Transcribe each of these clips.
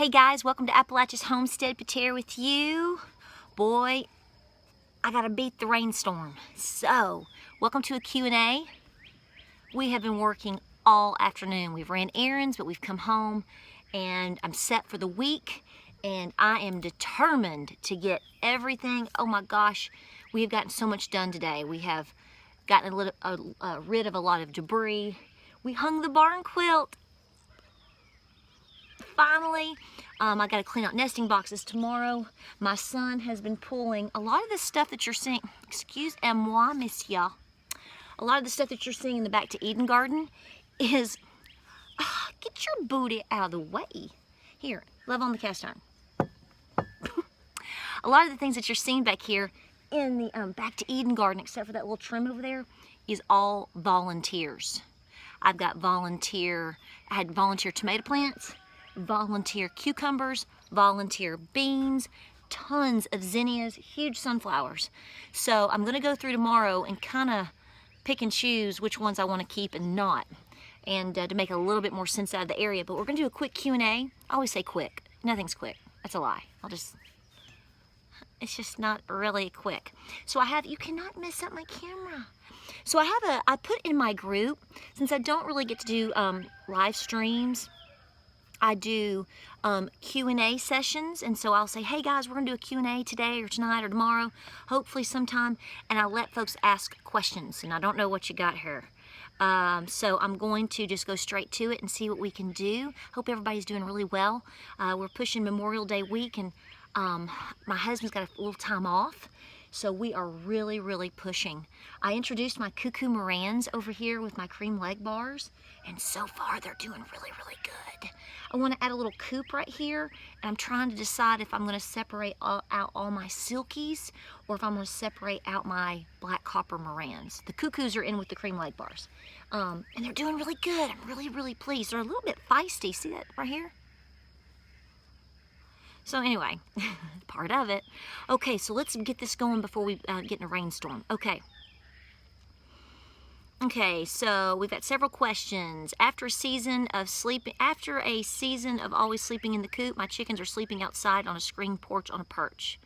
Hey guys, welcome to Appalachia's Homestead. Pater with you. Boy, I gotta beat the rainstorm. So, welcome to a Q&A. We have been working all afternoon. We've ran errands, but we've come home and I'm set for the week and I am determined to get everything. Oh my gosh, we have gotten so much done today. We have gotten rid of a lot of debris. We hung the barn quilt. Finally, I got to clean out nesting boxes tomorrow. My son has been pulling a lot of the stuff that you're seeing. Excusez-moi, monsieur. A lot of the stuff that you're seeing in the Back to Eden garden is, get your booty out of the way. Here, love on the cast iron. A lot of the things that you're seeing back here in the Back to Eden garden, except for that little trim over there, is all volunteers. I've got I had volunteer tomato plants, volunteer cucumbers, volunteer beans, tons of zinnias, huge sunflowers. So I'm going to go through tomorrow and kind of pick and choose which ones I want to keep and not, and to make a little bit more sense out of the area. But we're going to do a quick Q&A. I always say quick. Nothing's quick. That's a lie. It's just not really quick. So you cannot mess up my camera. So I put in my group, since I don't really get to do live streams, I do Q&A sessions, and so I'll say, hey guys, we're gonna do a Q&A today or tonight or tomorrow, hopefully sometime, and I'll let folks ask questions, and I don't know what you got here. So I'm going to just go straight to it and see what we can do. Hope everybody's doing really well. We're pushing Memorial Day week, and my husband's got a little time off, so we are really pushing. I introduced my cuckoo Morans over here with my cream leg bars, and so far they're doing really good. I want to add a little coop right here, and I'm trying to decide if I'm going to separate out all my silkies or if I'm going to separate out my black copper Morans. The cuckoos are in with the cream leg bars, and they're doing really good. I'm really pleased. They're a little bit feisty. See that right here? So anyway, part of it. Okay, so let's get this going before we get in a rainstorm. Okay, so we've got several questions. After a season of always sleeping in the coop, my chickens are sleeping outside on a screen porch on a perch.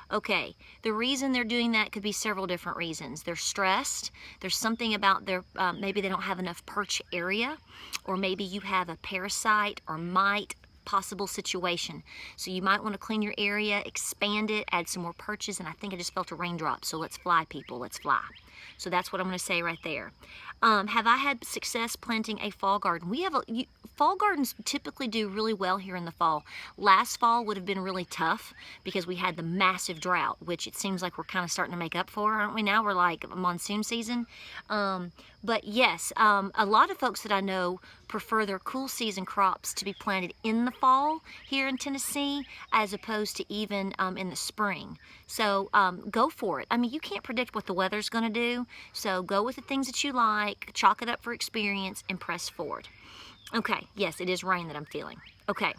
Okay, the reason they're doing that could be several different reasons. They're stressed. There's something about their, maybe they don't have enough perch area, or maybe you have a parasite or mite possible situation. So you might want to clean your area, expand it, add some more perches, and I think I just felt a raindrop, so let's fly, people, let's fly. So that's what I'm going to say right there. Have I had success planting a fall garden? Fall gardens typically do really well here in the fall. Last fall would have been really tough because we had the massive drought, which it seems like we're kind of starting to make up for, aren't we now? We're like monsoon season. But yes, a lot of folks that I know prefer their cool season crops to be planted in the fall here in Tennessee as opposed to even in the spring. So go for it. I mean, you can't predict what the weather's going to do, so go with the things that you like, chalk it up for experience, and press forward. Okay, yes, it is rain that I'm feeling. Okay.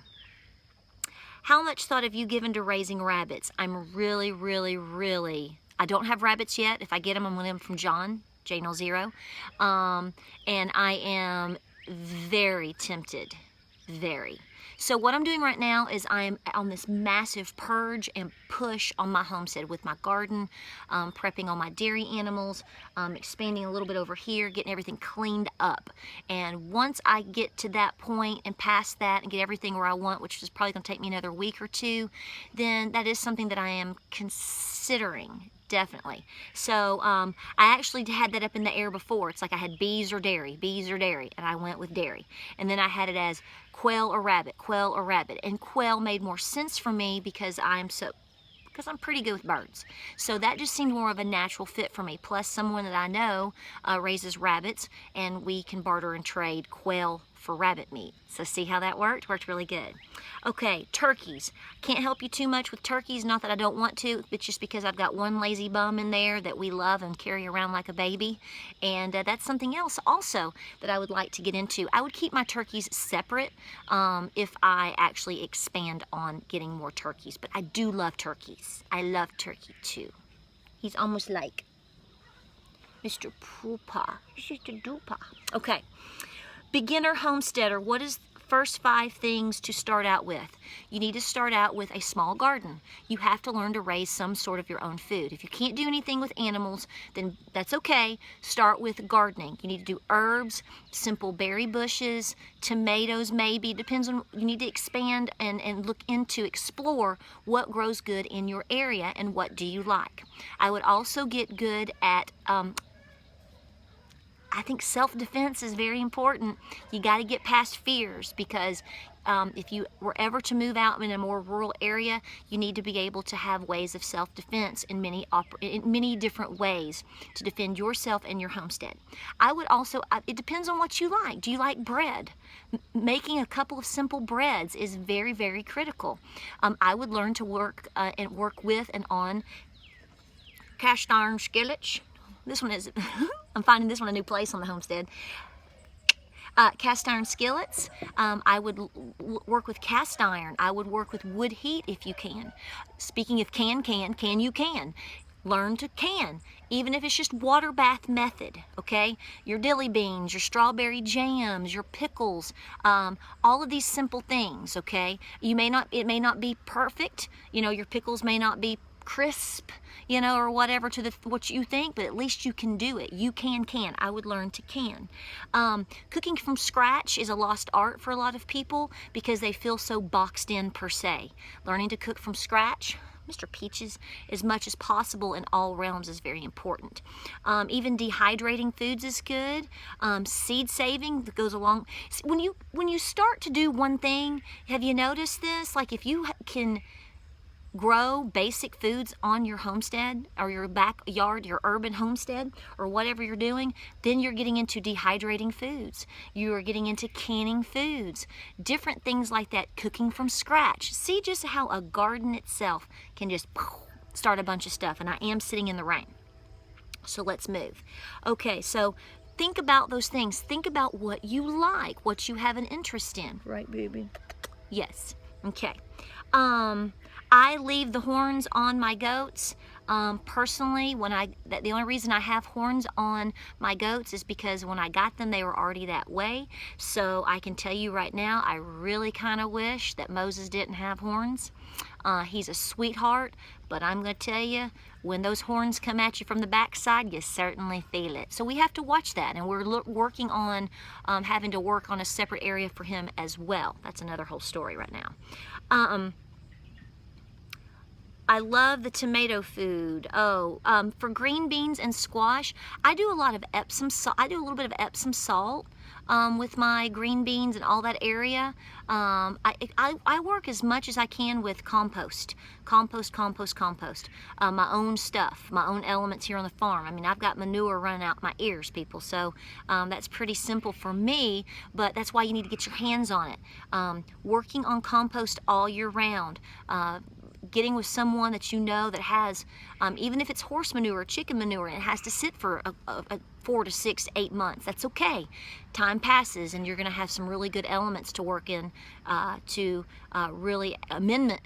How much thought have you given to raising rabbits? I'm really, I don't have rabbits yet. If I get them, I'm going to get them from John, J0. And I am very tempted, very. So what I'm doing right now is I am on this massive purge and push on my homestead with my garden, prepping all my dairy animals, expanding a little bit over here, getting everything cleaned up. And once I get to that point and past that and get everything where I want, which is probably going to take me another week or two, then that is something that I am considering. Definitely. So I actually had that up in the air before. It's like I had bees or dairy, and I went with dairy. And then I had it as quail or rabbit, and quail made more sense for me because I'm pretty good with birds. So that just seemed more of a natural fit for me. Plus someone that I know raises rabbits, and we can barter and trade quail for rabbit meat. So see how that worked? Worked really good. Okay, turkeys. Can't help you too much with turkeys, not that I don't want to, it's just because I've got one lazy bum in there that we love and carry around like a baby. And that's something else also that I would like to get into. I would keep my turkeys separate if I actually expand on getting more turkeys. But I do love turkeys. I love turkey too. He's almost like Mr. Poopa. Mr. Doopa. Okay. Beginner homesteader, what is first 5 things to start out with. You need to start out with a small garden. You have to learn to raise some sort of your own food. If you can't do anything with animals, then that's okay. Start with gardening. You need to do herbs, simple berry bushes, tomatoes maybe. Depends on, you need to expand and look into, explore what grows good in your area and what do you like. I would also get good at I think self-defense is very important. You got to get past fears, because if you were ever to move out in a more rural area, you need to be able to have ways of self-defense in many different ways to defend yourself and your homestead. I would also, it depends on what you like. Do you like bread? Making a couple of simple breads is very, very critical. I would learn to work with and on cast iron skillets. This one is, I'm finding this one a new place on the homestead. Cast iron skillets. I would work with cast iron. I would work with wood heat if you can. Speaking of can you can. Learn to can, even if it's just water bath method, okay? Your dilly beans, your strawberry jams, your pickles, all of these simple things, okay? It may not be perfect. You know, your pickles may not be crisp, you know, or whatever to what you think, but at least you can do it. You can. I would learn to can. Cooking from scratch is a lost art for a lot of people because they feel so boxed in per se. Learning to cook from scratch, Mr. Peaches, as much as possible in all realms is very important. Even dehydrating foods is good. Seed saving that goes along. When you start to do one thing, have you noticed this? Like if you can grow basic foods on your homestead or your backyard, your urban homestead, or whatever you're doing, then you're getting into dehydrating foods. You are getting into canning foods, different things like that, cooking from scratch. See just how a garden itself can just start a bunch of stuff, and I am sitting in the rain. So let's move. Okay, so think about those things. Think about what you like, what you have an interest in. Right, baby? Yes. Okay. I leave the horns on my goats. Personally, the only reason I have horns on my goats is because when I got them, they were already that way. So I can tell you right now, I really kind of wish that Moses didn't have horns. He's a sweetheart, but I'm going to tell you, when those horns come at you from the backside, you certainly feel it. So we have to watch that, and we're working on having to work on a separate area for him as well. That's another whole story right now. I love the tomato food. For green beans and squash, I do a lot of Epsom salt. I do a little bit of Epsom salt with my green beans and all that area. I work as much as I can with compost. My own stuff, my own elements here on the farm. I mean, I've got manure running out my ears, people. So that's pretty simple for me, but that's why you need to get your hands on it. Working on compost all year round. Getting with someone that you know that has, even if it's horse manure or chicken manure, and it has to sit for 4 to 6 to 8 months, that's okay. Time passes and you're going to have some really good elements to work in to really amend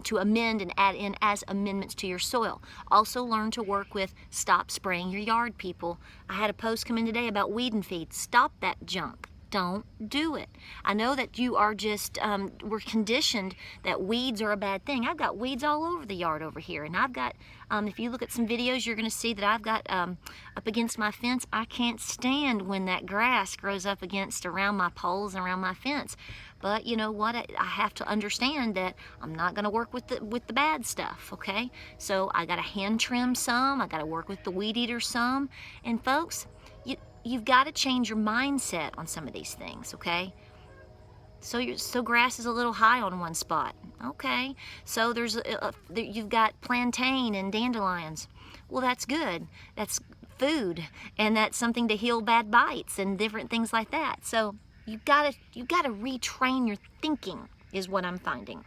and add in as amendments to your soil. Also learn to work with stop spraying your yard, people. I had a post come in today about weed and feed. Stop that junk. Don't do it. I know that you are just, we're conditioned that weeds are a bad thing. I've got weeds all over the yard over here, and I've got, if you look at some videos, you're going to see that I've got up against my fence. I can't stand when that grass grows up around my poles and around my fence. But you know what? I have to understand that I'm not going to work with the bad stuff, okay? So I got to hand trim some. I got to work with the weed eater some. And folks, you've got to change your mindset on some of these things, okay? So grass is a little high on one spot. Okay. So you've got plantain and dandelions. Well, that's good. That's food, and that's something to heal bad bites and different things like that. So you've got to retrain your thinking, is what I'm finding.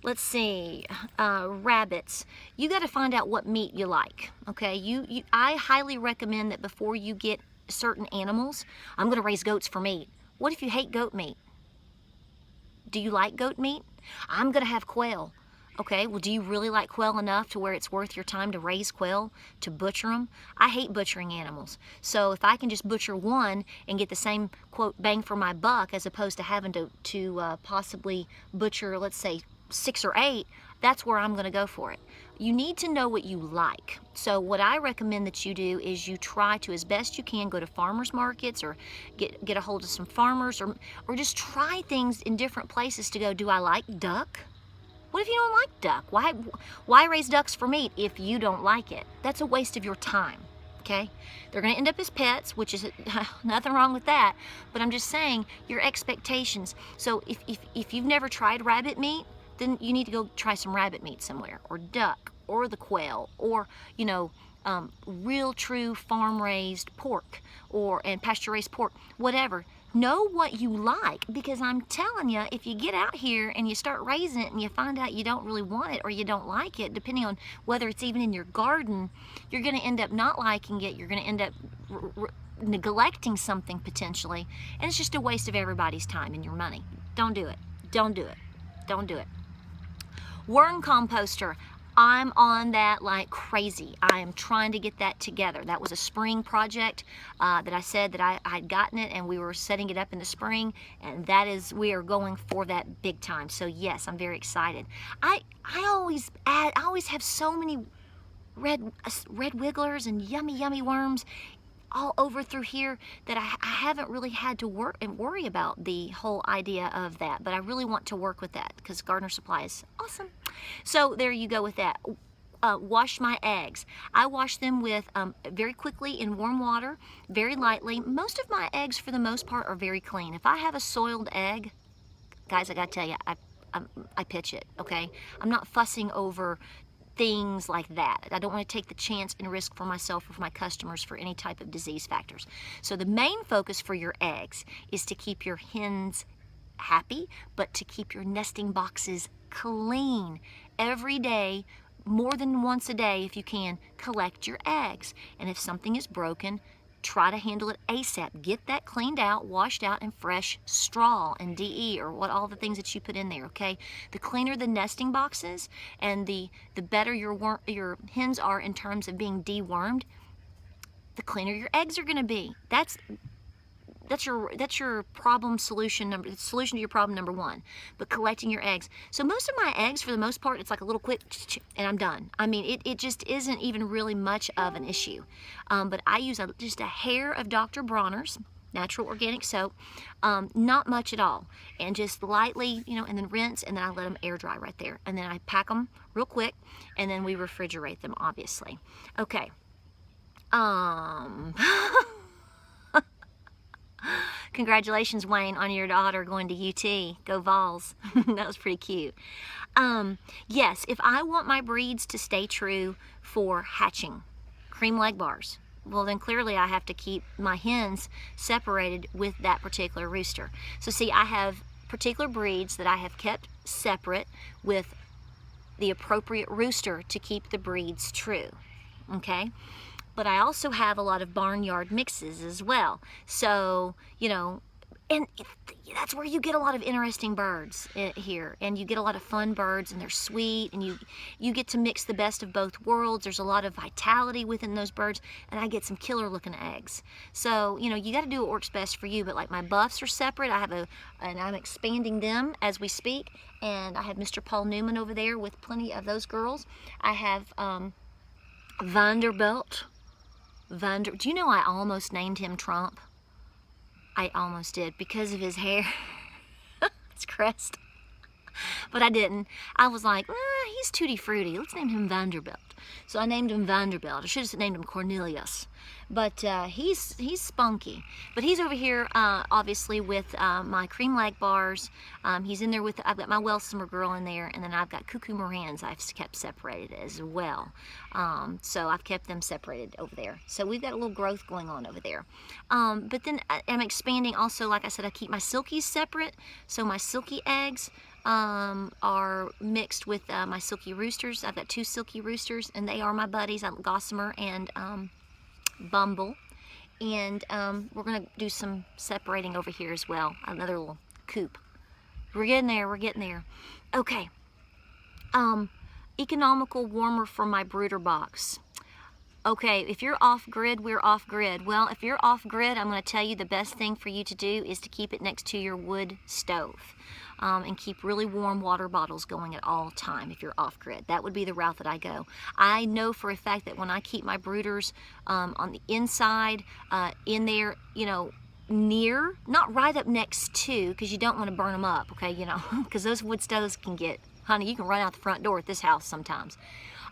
Let's see, rabbits. You got to find out what meat you like, okay? I highly recommend that before you get certain animals, I'm going to raise goats for meat. What if you hate goat meat? Do you like goat meat? I'm going to have quail. Okay, well, do you really like quail enough to where it's worth your time to raise quail, to butcher them? I hate butchering animals. So if I can just butcher one and get the same, quote, bang for my buck, as opposed to having to possibly butcher, let's say, 6 or 8, that's where I'm going to go for it. You need to know what you like. So what I recommend that you do is you try to, as best you can, go to farmers markets or get a hold of some farmers, or just try things in different places to go, do I like duck? What if you don't like duck? Why raise ducks for meat if you don't like it? That's a waste of your time, okay? They're gonna end up as pets, which is nothing wrong with that, but I'm just saying your expectations. So if you've never tried rabbit meat, then you need to go try some rabbit meat somewhere, or duck, or the quail, or, you know, real true farm-raised pork, and pasture-raised pork, whatever. Know what you like, because I'm telling you, if you get out here and you start raising it and you find out you don't really want it or you don't like it, depending on whether it's even in your garden, you're going to end up not liking it. You're going to end up neglecting something potentially, and it's just a waste of everybody's time and your money. Don't do it. Don't do it. Don't do it. Worm composter. I'm on that like crazy. I am trying to get that together. That was a spring project that I said that I had gotten it, and we were setting it up in the spring, and we are going for that big time. So yes, I'm very excited. I always have so many red wigglers and yummy worms all over through here that I haven't really had to worry about the whole idea of that, but I really want to work with that because Gardener Supply is awesome. So there you go with that. Wash my eggs. I wash them with very quickly in warm water, very lightly. Most of my eggs, for the most part, are very clean. If I have a soiled egg, guys, I gotta tell you, I pitch it, okay? I'm not fussing over things like that. I don't want to take the chance and risk for myself or for my customers for any type of disease factors. So the main focus for your eggs is to keep your hens happy, but to keep your nesting boxes clean. Every day, more than once a day if you can, collect your eggs. And if something is broken, try to handle it ASAP. Get that cleaned out, washed out, and fresh straw and DE, or all the things that you put in there, okay? The cleaner the nesting boxes and the better your hens are in terms of being dewormed, the cleaner your eggs are going to be. That's your problem solution to your problem number 1. But collecting your eggs. So most of my eggs, for the most part, it's like a little quick and I'm done. I mean, it just isn't even really much of an issue. But I use just a hair of Dr. Bronner's natural organic soap, not much at all, and just lightly, you know, and then rinse, and then I let them air dry right there, and then I pack them real quick, and then we refrigerate them, obviously. Okay. Congratulations, Wayne, on your daughter going to UT. Go Vols. That was pretty cute. Yes, if I want my breeds to stay true for hatching cream leg bars, well then clearly I have to keep my hens separated with that particular rooster. So see, I have particular breeds that I have kept separate with the appropriate rooster to keep the breeds true. Okay? But I also have a lot of barnyard mixes as well. So, you know, and that's where you get a lot of interesting birds here, and you get a lot of fun birds, and they're sweet, and you get to mix the best of both worlds. There's a lot of vitality within those birds, and I get some killer looking eggs. So, you know, you got to do what works best for you. But like my buffs are separate. I have and I'm expanding them as we speak, and I have Mr. Paul Newman over there with plenty of those girls. I have Vanderbilt. Do you know I almost named him Trump? I almost did, because of his hair. His crest. But I didn't. I was like, he's tutti frutti. Let's name him Vanderbilt. So I named him Vanderbilt. I should have named him Cornelius. But he's spunky. But he's over here, obviously, with my cream leg bars. He's in there with, I've got my Welsummer girl in there, and then I've got Cuckoo Morans I've kept separated as well. So I've kept them separated over there. So we've got a little growth going on over there. But then I'm expanding also, like I said, I keep my silkies separate. So my silky eggs are mixed with my silky roosters. I've got 2 silky roosters, and they are my buddies, Gossamer and Bumble. And we're going to do some separating over here as well. Another little coop. We're getting there. Okay. Economical warmer for my brooder box. Okay, if you're off-grid, we're off-grid. Well, if you're off-grid, I'm going to tell you the best thing for you to do is to keep it next to your wood stove. And keep really warm water bottles going at all time if you're off-grid. That would be the route that I go. I know for a fact that when I keep my brooders on the inside, in there, you know, near, not right up next to, because you don't want to burn them up, okay, you know, because those wood stoves can get, honey, you can run out the front door at this house sometimes.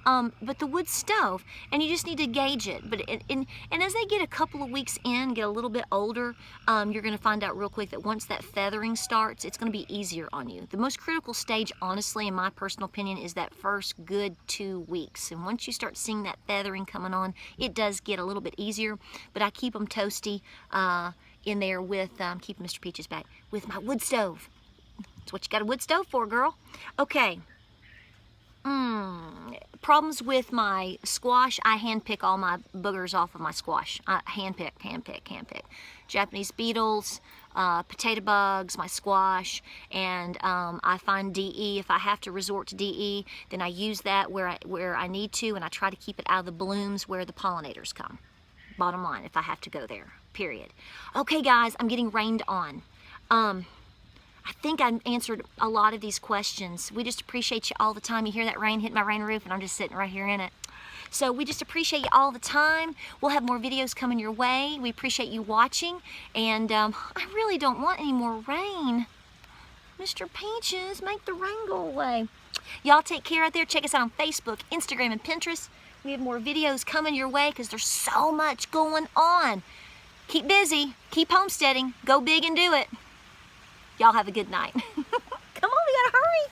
But the wood stove, and you just need to gauge it. But and as they get a couple of weeks in, get a little bit older, you're going to find out real quick that once that feathering starts, it's going to be easier on you. The most critical stage, honestly, in my personal opinion, is that first good 2 weeks. And once you start seeing that feathering coming on, it does get a little bit easier. But I keep them toasty in there with, keep Mr. Peaches back, with my wood stove. That's what you got a wood stove for, girl. Okay. Problems with my squash. I handpick all my boogers off of my squash. Handpick. Japanese beetles, potato bugs, my squash, and I find DE. If I have to resort to DE, then I use that where I need to, and I try to keep it out of the blooms where the pollinators come. Bottom line, if I have to go there, period. Okay, guys, I'm getting rained on. I think I answered a lot of these questions. We just appreciate you all the time. You hear that rain hitting my rain roof, and I'm just sitting right here in it. So we just appreciate you all the time. We'll have more videos coming your way. We appreciate you watching, and I really don't want any more rain. Mr. Peaches, make the rain go away. Y'all take care out there. Check us out on Facebook, Instagram, and Pinterest. We have more videos coming your way because there's so much going on. Keep busy. Keep homesteading. Go big and do it. Y'all have a good night. Come on, we gotta hurry.